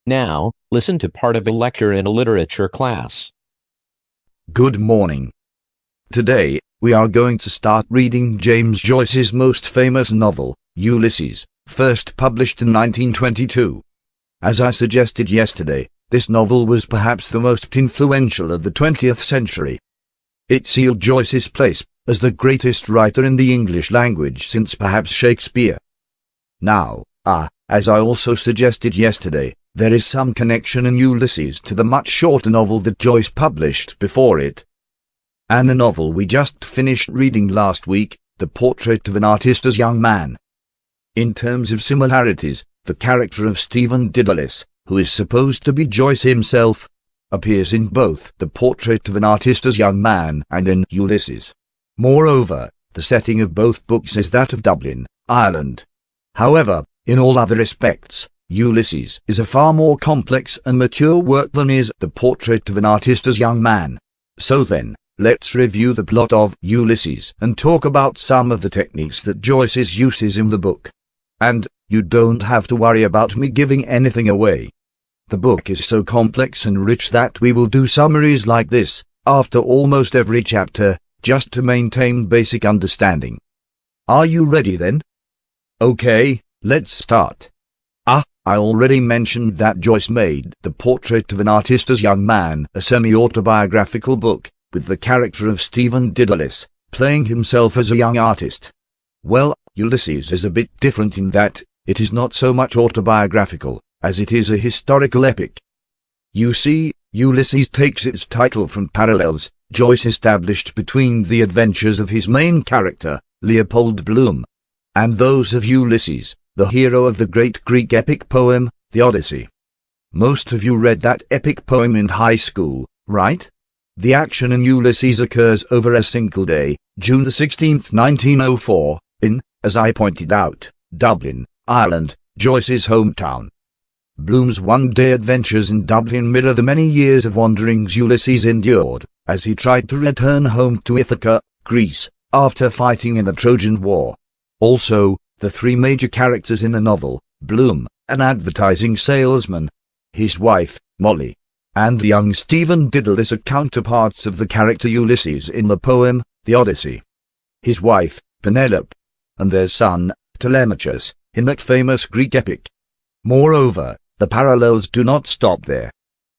Now, listen to part of a lecture in a literature class. Good morning. Today, we are going to start reading James Joyce's most famous novel, Ulysses, first published in 1922. As I suggested yesterday, this novel was perhaps the most influential of the 20th century. It sealed Joyce's place as the greatest writer in the English language since perhaps Shakespeare. Now, as I also suggested yesterday, there is some connection in Ulysses to the much shorter novel that Joyce published before it. And the novel we just finished reading last week, The Portrait of an Artist as Young Man. In terms of similarities, the character of Stephen Dedalus, who is supposed to be Joyce himself, appears in both The Portrait of an Artist as Young Man and in Ulysses. Moreover, the setting of both books is that of Dublin, Ireland. However, in all other respects, Ulysses is a far more complex and mature work than is The Portrait of an Artist as Young Man. So then, let's review the plot of Ulysses and talk about some of the techniques that Joyce uses in the book. And, you don't have to worry about me giving anything away. The book is so complex and rich that we will do summaries like this, after almost every chapter, just to maintain basic understanding. Are you ready then? Okay, let's start. I already mentioned that Joyce made The Portrait of an Artist as Young Man a semi-autobiographical book, with the character of Stephen Dedalus playing himself as a young artist. Well, Ulysses is a bit different in that it is not so much autobiographical as it is a historical epic. You see, Ulysses takes its title from parallels Joyce established between the adventures of his main character, Leopold Bloom, and those of Ulysses, the hero of the great Greek epic poem, the Odyssey. Most of you read that epic poem in high school, right? The action in Ulysses occurs over a single day, June the 16th, 1904, in, as I pointed out, Dublin, Ireland, Joyce's hometown. Bloom's one-day adventures in Dublin mirror the many years of wanderings Ulysses endured, as he tried to return home to Ithaca, Greece, after fighting in the Trojan War. Also, the three major characters in the novel, Bloom, an advertising salesman, his wife, Molly, and young Stephen Dedalus are counterparts of the character Ulysses in the poem, the Odyssey. His wife, Penelope, and their son, Telemachus, in that famous Greek epic. Moreover, the parallels do not stop there.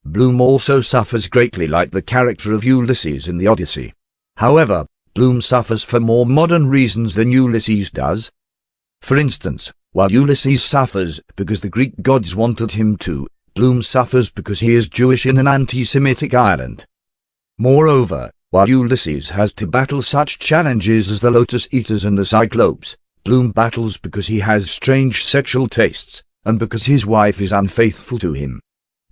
Bloom also suffers greatly like the character of Ulysses in the Odyssey. However, Bloom suffers for more modern reasons than Ulysses does. For instance, while Ulysses suffers because the Greek gods wanted him to, Bloom suffers because he is Jewish in an anti-Semitic Ireland. Moreover, while Ulysses has to battle such challenges as the Lotus Eaters and the Cyclopes, Bloom battles because he has strange sexual tastes, and because his wife is unfaithful to him.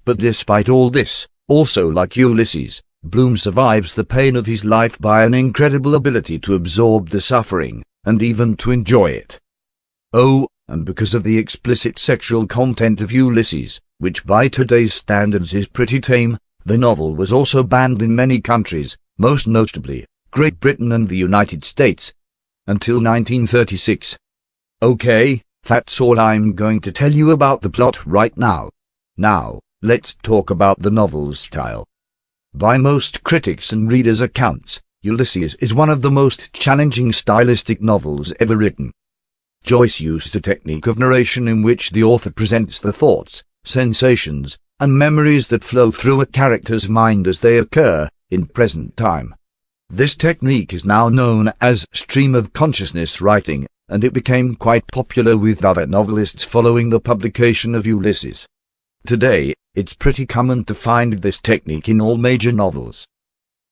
But despite all this, also like Ulysses, Bloom survives the pain of his life by an incredible ability to absorb the suffering, and even to enjoy it. Oh, and because of the explicit sexual content of Ulysses, which by today's standards is pretty tame, the novel was also banned in many countries, most notably Great Britain and the United States, until 1936. Okay, that's all I'm going to tell you about the plot right now. Now, let's talk about the novel's style. By most critics' and readers' accounts, Ulysses is one of the most challenging stylistic novels ever written. Joyce used a technique of narration in which the author presents the thoughts, sensations, and memories that flow through a character's mind as they occur in present time. This technique is now known as stream of consciousness writing, and it became quite popular with other novelists following the publication of Ulysses. Today, it's pretty common to find this technique in all major novels.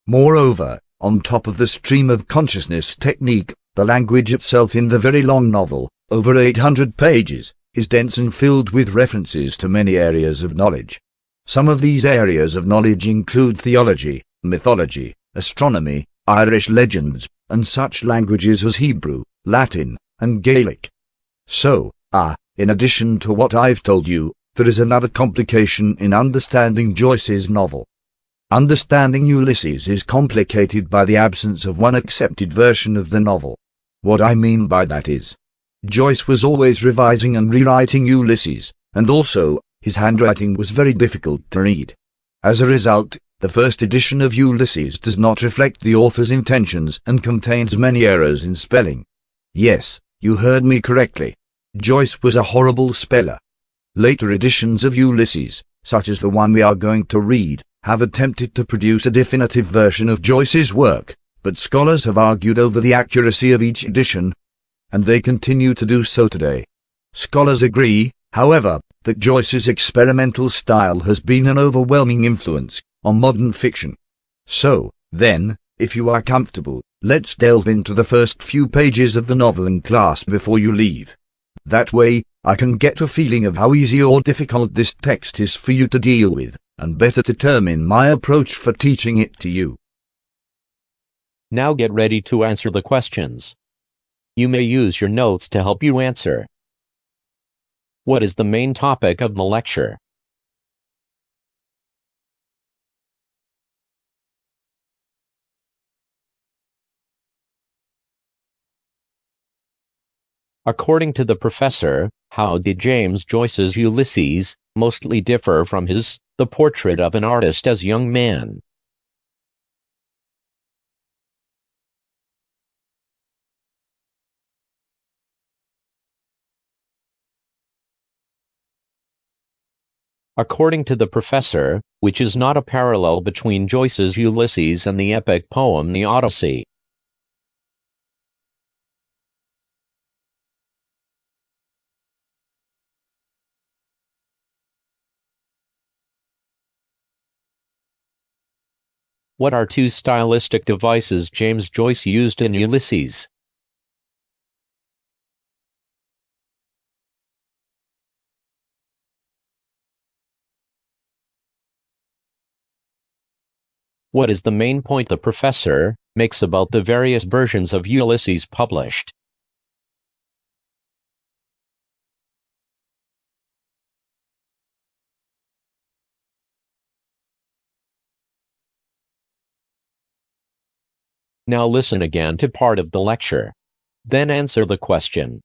Moreover, on top of the stream of consciousness technique, the language itself in the very long novel, over 800 pages, is dense and filled with references to many areas of knowledge. Some of these areas of knowledge include theology, mythology, astronomy, Irish legends, and such languages as Hebrew, Latin, and Gaelic. So, in addition to what I've told you, there is another complication in understanding Joyce's novel. Understanding Ulysses is complicated by the absence of one accepted version of the novel. What I mean by that is, Joyce was always revising and rewriting Ulysses, and also, his handwriting was very difficult to read. As a result, the first edition of Ulysses does not reflect the author's intentions and contains many errors in spelling. Yes, you heard me correctly. Joyce was a horrible speller. Later editions of Ulysses, such as the one we are going to read, have attempted to produce a definitive version of Joyce's work, but scholars have argued over the accuracy of each edition, and they continue to do so today. Scholars agree, however, that Joyce's experimental style has been an overwhelming influence on modern fiction. So, then, if you are comfortable, let's delve into the first few pages of the novel in class before you leave. That way, I can get a feeling of how easy or difficult this text is for you to deal with, and better determine my approach for teaching it to you. Now get ready to answer the questions. You may use your notes to help you answer. What is the main topic of the lecture? According to the professor, how did James Joyce's Ulysses mostly differ from his The Portrait of an Artist as Young Man? According to the professor, which is not a parallel between Joyce's Ulysses and the epic poem The Odyssey? What are two stylistic devices James Joyce used in Ulysses? What is the main point the professor makes about the various versions of Ulysses published? Now listen again to part of the lecture. Then answer the question.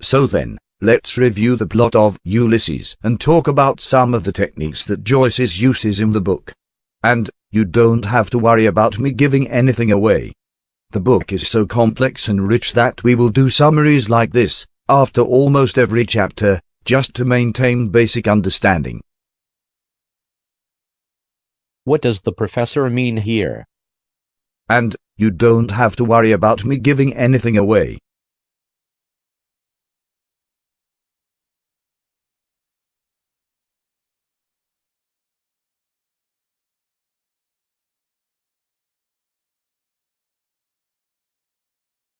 So then, let's review the plot of Ulysses and talk about some of the techniques that Joyce uses in the book. And, you don't have to worry about me giving anything away. The book is so complex and rich that we will do summaries like this after almost every chapter, just to maintain basic understanding. What does the professor mean here? And, you don't have to worry about me giving anything away.